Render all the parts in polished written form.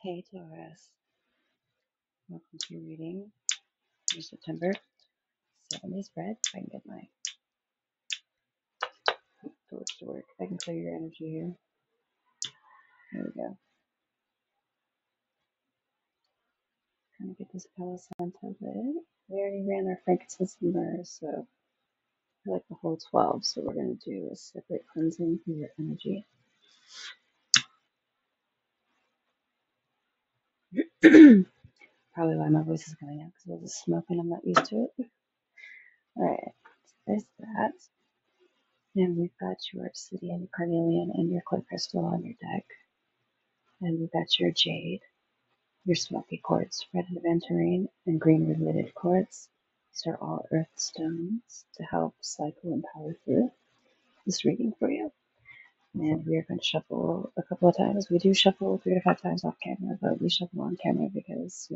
Hey Taurus, welcome to your reading for September 7-day spread. If I can get my torch to work, I can clear your energy here. There we go. Kind of get this Palo Santo lit. We already ran our frankincense and myrrh, so I like the whole 12. So we're going to do a separate cleansing for your energy. Probably why my voice is going out because I was smoking. I'm not used to it. All right, so there's that. And we've got your obsidian, carnelian, and your clay crystal on your deck. And we've got your jade, your smoky quartz, red aventurine, and green related quartz. These are all earth stones to help cycle and power through this reading for you. And we are going to shuffle a couple of times. We do shuffle 3 to 5 times off camera, but we shuffle on camera because,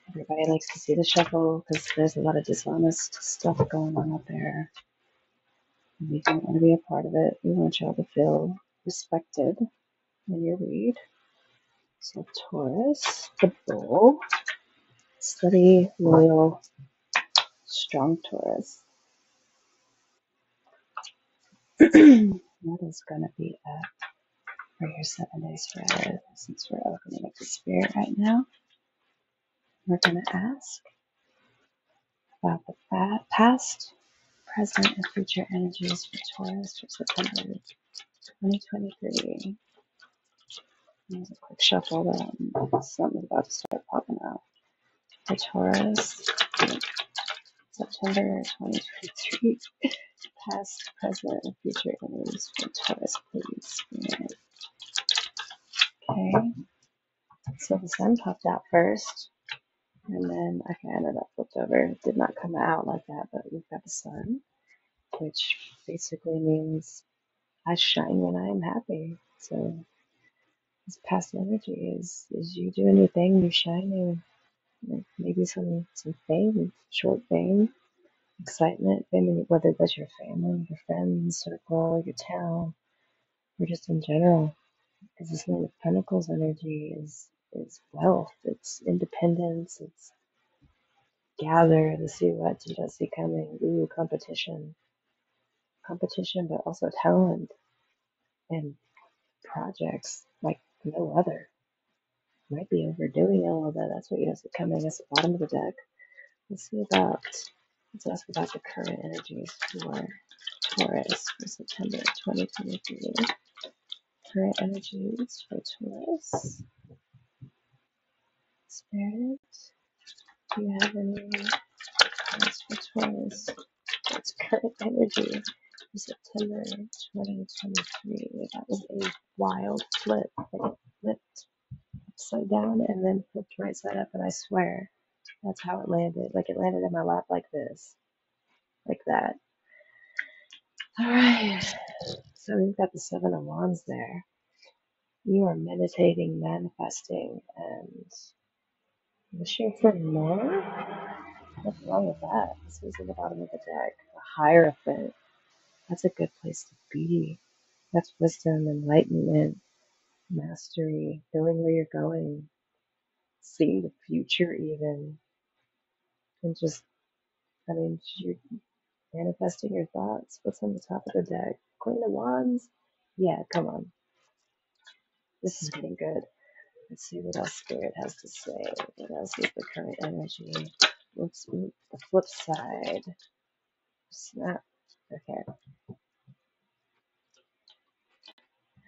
everybody likes to see the shuffle because there's a lot of dishonest stuff going on out there. And we don't want to be a part of it. We want y'all to feel respected in your read. So Taurus, the bull, steady, loyal, strong Taurus. What is going to be up for your 7-day spread? Since we're opening up the spirit right now, we're going to ask about the past, present, and future energies for Taurus for September 2023. There's a quick shuffle that something's about to start popping out. For Taurus, September 2023. Past, present, and future energies for Taurus, please. Spirit. Okay, so the sun popped out first, and then I kind of that flipped over. It did not come out like that, but we've got the sun, which basically means I shine when I am happy. So this past energy is you doing your thing, you shining, maybe some fame, short fame, excitement, maybe whether that's your family, your friends, circle, your town, or just in general. Because this Knight of Pentacles energy is wealth, it's independence, it's gather to see what you don't see coming. Ooh, competition, but also talent and projects like no other. Might be overdoing it a little bit. That's what you don't see coming. That's the bottom of the deck. Let's ask about the current energies for Taurus for September 2023. Current energies for Taurus. Spirit, do you have any cards for Taurus? That's current energy for September 2023. That was a wild flip. Like it flipped upside down and then flipped right side up, and I swear that's how it landed. Like it landed in my lap like this. Like that. Alright. So we've got the 7 of Wands there. You are meditating, manifesting, and wishing for more? What's wrong with that? This is at the bottom of the deck. A Hierophant. That's a good place to be. That's wisdom, enlightenment, mastery, knowing where you're going, seeing the future even, and just, you're manifesting your thoughts. What's on the top of the deck? Queen of Wands? Yeah, come on. This is getting good. Let's see what else Spirit has to say. What else is the current energy? Let's the flip side. Snap. Okay. I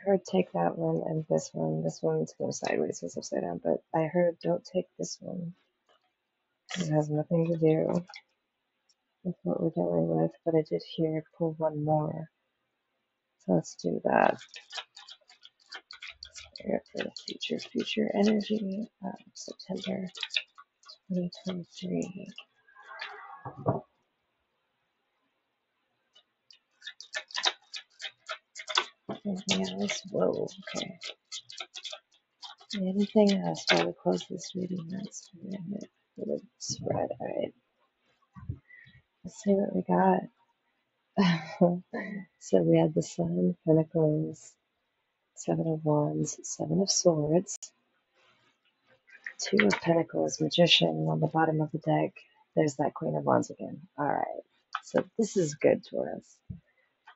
heard take that one and this one. This one's go sideways, it's upside down, but I heard don't take this one. It has nothing to do with what we're dealing with, but I did hear pull one more. So let's do that. Spirit for the future energy of September 2023. Anything else? Whoa, okay. Anything else while we close this reading? That's it for the spread. Alright, let's see what we got. So we had the Sun, Pentacles, 7 of Wands, 7 of Swords, Two of Pentacles, Magician on the bottom of the deck. There's that Queen of Wands again. All right. So this is good, Taurus.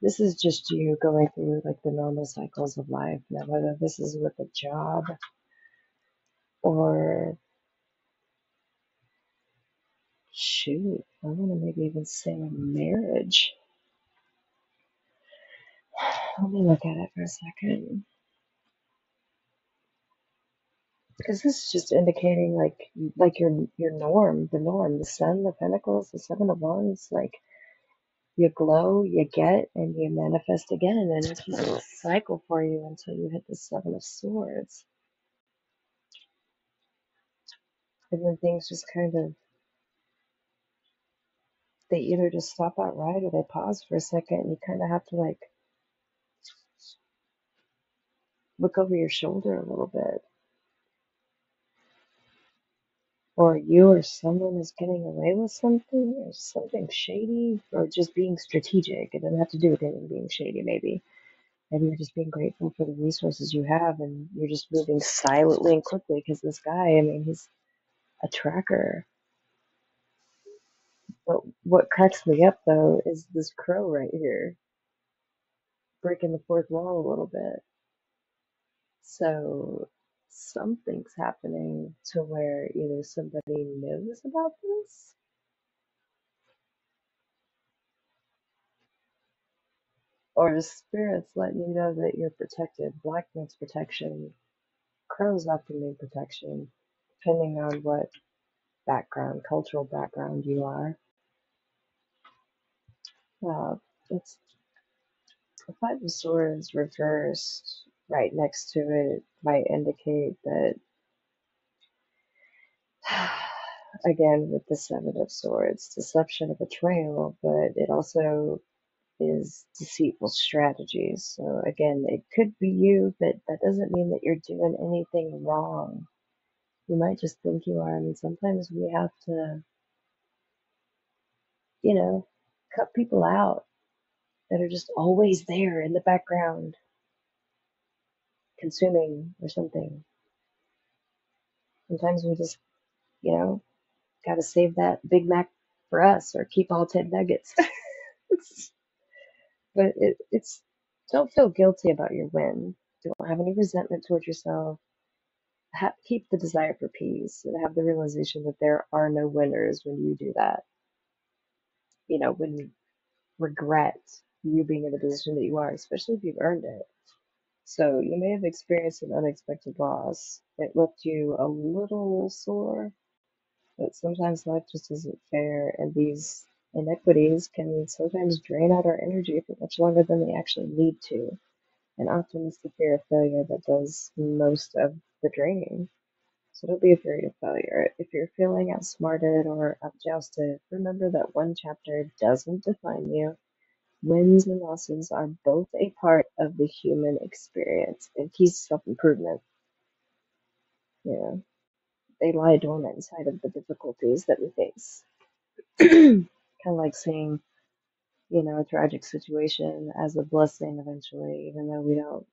This is just you going through like the normal cycles of life. Now, whether this is with a job or shoot, I want to maybe even say a marriage. Let me look at it for a second. Because this is just indicating like your norm, the norm, the Sun, the Pentacles, the Seven of Wands, like you glow, you get, and you manifest again, and it's just a cycle for you until you hit the Seven of Swords. And then things just kind of, they either just stop outright or they pause for a second, and you kind of have to like look over your shoulder a little bit. Or you or someone is getting away with something, or something shady, or just being strategic. It doesn't have to do with anything being shady, maybe. Maybe you're just being grateful for the resources you have, and you're just moving silently and quickly because this guy, I mean, he's a tracker. But what cracks me up, though, is this crow right here, breaking the fourth wall a little bit. So something's happening to where either somebody knows about this, or the spirit's letting you know that you're protected. Black means protection. Crows often mean protection, depending on what background, cultural background you are. Uh, it's the Five of Swords reversed right next to it might indicate that, again, with the Seven of Swords, deception or betrayal, but it also is deceitful strategies. So again, it could be you, but that doesn't mean that you're doing anything wrong. You might just think you are. I mean, sometimes we have to, you know, cut people out that are just always there in the background, consuming or something. Sometimes we just, you know, got to save that Big Mac for us or keep all 10 nuggets. But it's, don't feel guilty about your win. Don't have any resentment towards yourself. Keep the desire for peace and have the realization that there are no winners when you do that. You know, when you regret you being in the position that you are, especially if you've earned it. So you may have experienced an unexpected loss. It left you a little sore, but sometimes life just isn't fair, and these inequities can sometimes drain out our energy for much longer than they actually need to. And often it's the fear of failure that does most of the draining. So don't be afraid of failure. If you're feeling outsmarted or outjousted, remember that one chapter doesn't define you. Wins and losses are both a part of the human experience, and keys to self-improvement, you know, they lie dormant inside of the difficulties that we face. Kind of like seeing, you know, a tragic situation as a blessing eventually, even though we don't,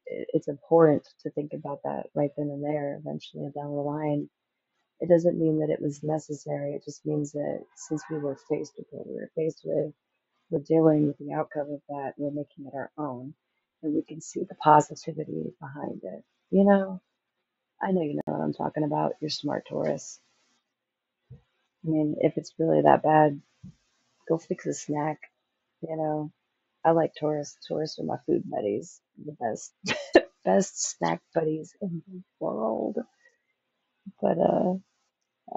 it's important to think about that right then and there, eventually down the line. It doesn't mean that it was necessary. It just means that since we were faced with what we were faced with, we're dealing with the outcome of that. We're making it our own, and we can see the positivity behind it. You know, I know you know what I'm talking about. You're smart, Taurus. I mean, if it's really that bad, go fix a snack. You know, I like Taurus. Taurus are my food buddies, the best, best snack buddies in the world. But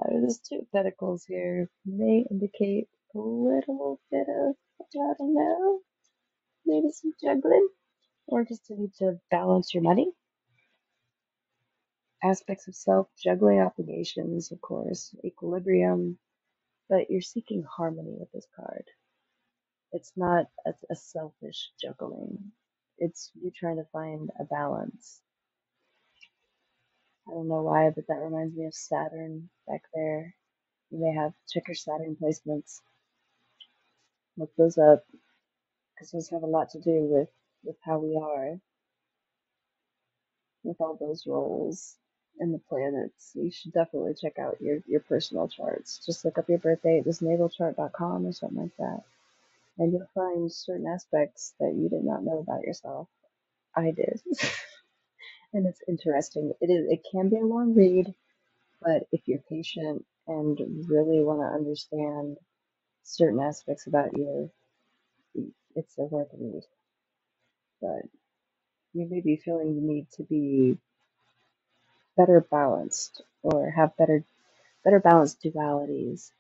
there's two pentacles here. May indicate a little bit of, I don't know, maybe some juggling, or just a need to balance your money. Aspects of self, juggling obligations, of course, equilibrium, but you're seeking harmony with this card. It's not a selfish juggling. It's you trying to find a balance. I don't know why, but that reminds me of Saturn back there. You may have check your Saturn placements. Look those up, because those have a lot to do with how we are, with all those roles. and the planets. You should definitely check out your personal charts. Just look up your birthday at thisnatalchart.com or something like that. And you'll find certain aspects that you did not know about yourself. I did. And it's interesting. It can be a long read, but if you're patient and really want to understand certain aspects about you, it's a worth read. But you may be feeling the need to be better balanced or have better balanced dualities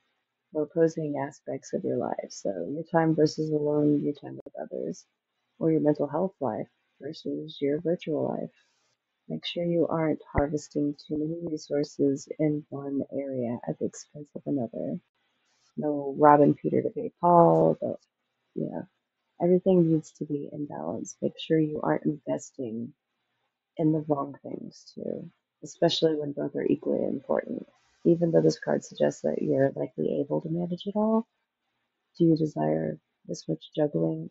or opposing aspects of your life. So your time versus alone, your time with others, or your mental health life versus your virtual life. Make sure you aren't harvesting too many resources in one area at the expense of another. No robbing Peter to pay Paul, but everything needs to be in balance. Make sure you aren't investing in the wrong things too, especially when both are equally important. Even though this card suggests that you're likely able to manage it all, do you desire this much juggling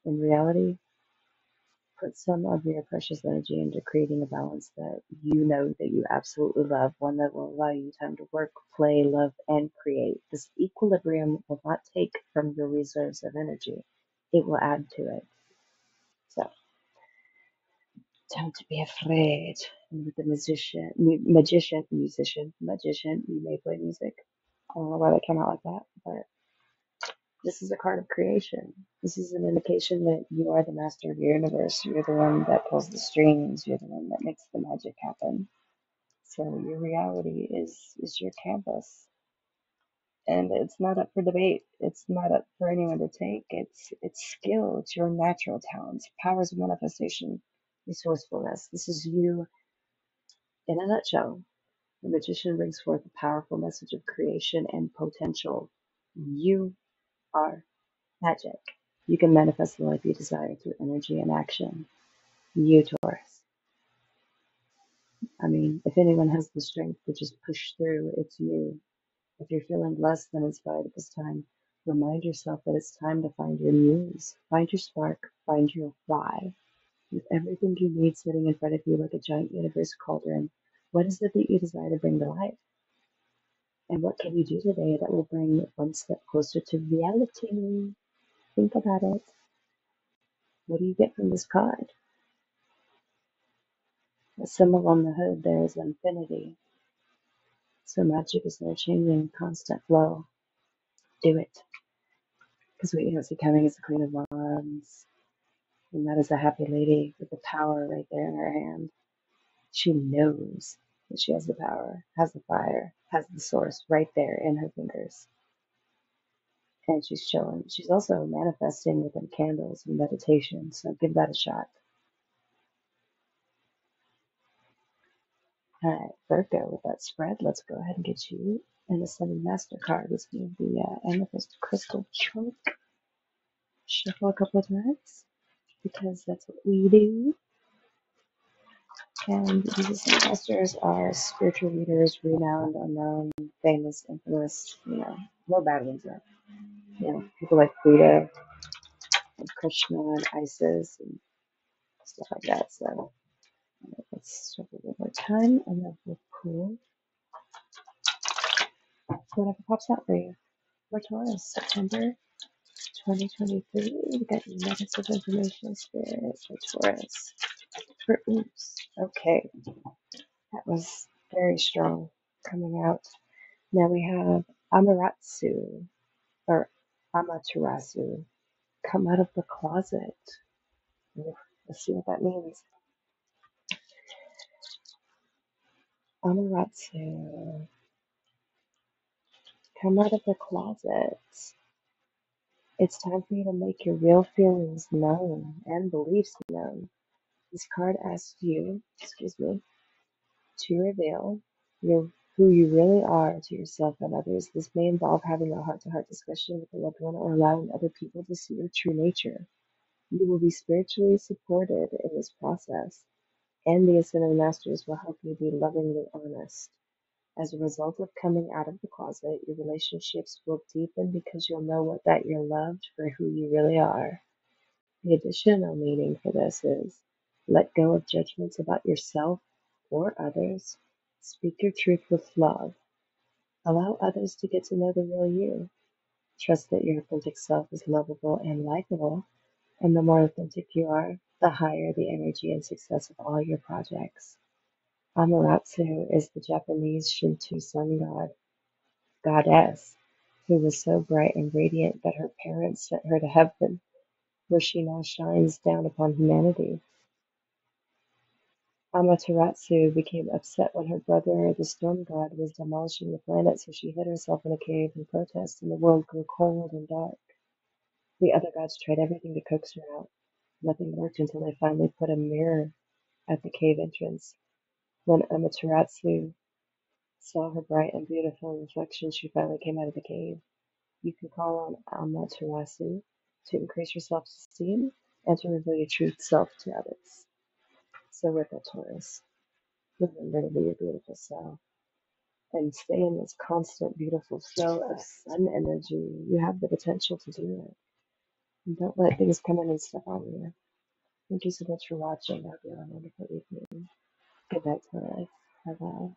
in reality? Put some of your precious energy into creating a balance that you know that you absolutely love, one that will allow you time to work, play, love, and create. This equilibrium will not take from your reserves of energy. It will add to it. So don't be afraid. And with the magician, you may play music. I don't know why that came out like that, but this is a card of creation. This is an indication that you are the master of your universe. You're the one that pulls the strings. You're the one that makes the magic happen. So your reality is your canvas, and it's not up for debate. It's not up for anyone to take. It's skill. It's your natural talents, powers of manifestation, resourcefulness. This is you in a nutshell. The magician brings forth a powerful message of creation and potential. You are magic. You can manifest the life you desire through energy and action. You, Taurus. I mean, if anyone has the strength to just push through, it's you. If you're feeling less than inspired at this time, remind yourself that it's time to find your muse, find your spark, find your why. With everything you need sitting in front of you like a giant universe cauldron, what is it that you desire to bring to life? And what can you do today that will bring it one step closer to reality? Think about it. What do you get from this card? The symbol on the hood there is infinity. So magic is never changing, constant flow. Do it. Because what you don't see coming is the Queen of Wands. And that is a happy lady with the power right there in her hand. She knows that she has the power, has the fire, has the source right there in her fingers. And she's chilling. She's also manifesting within candles and meditation, so give that a shot. All right, Virgo, with that spread, let's go ahead and get you an Ascended Master card. Let's give the Amethyst Crystal chunk. Shuffle a couple of times, because that's what we do. And these Ascended Masters are spiritual leaders, renowned, unknown, famous, infamous, no bad ones though. People like Buddha and Krishna and Isis and stuff like that. So let's shuffle one more time, and then we'll pull whatever pops out for you. For Taurus, September 2023. We got nuggets of information, spirit for Taurus. For oops. Okay, that was very strong coming out. Now we have Amaterasu or Amaterasu. Come out of the closet. Let's see what that means. Amaterasu. Come out of the closet. It's time for you to make your real feelings known and beliefs known. This card asks you, to reveal who you really are to yourself and others. This may involve having a heart-to-heart discussion with a loved one or allowing other people to see your true nature. You will be spiritually supported in this process, and the Ascended Masters will help you be lovingly honest. As a result of coming out of the closet, your relationships will deepen because you'll know that you're loved for who you really are. The additional meaning for this is let go of judgments about yourself or others. Speak your truth with love. Allow others to get to know the real you. Trust that your authentic self is lovable and likable, and the more authentic you are, the higher the energy and success of all your projects. Amaterasu is the Japanese Shinto sun goddess who was so bright and radiant that her parents sent her to heaven, where she now shines down upon humanity. Amaterasu became upset when her brother, the storm god, was demolishing the planet, so she hid herself in a cave in protest, and the world grew cold and dark. The other gods tried everything to coax her out. Nothing worked until they finally put a mirror at the cave entrance. When Amaterasu saw her bright and beautiful reflection, she finally came out of the cave. You can call on Amaterasu to increase your self-esteem and to reveal your true self to others. So with it, Taurus, remember to be your beautiful self and stay in this constant, beautiful flow of sun energy. You have the potential to do it. And don't let things come in and step on you. Thank you so much for watching. I hope you have a wonderful evening. Good night, Taurus. Bye bye.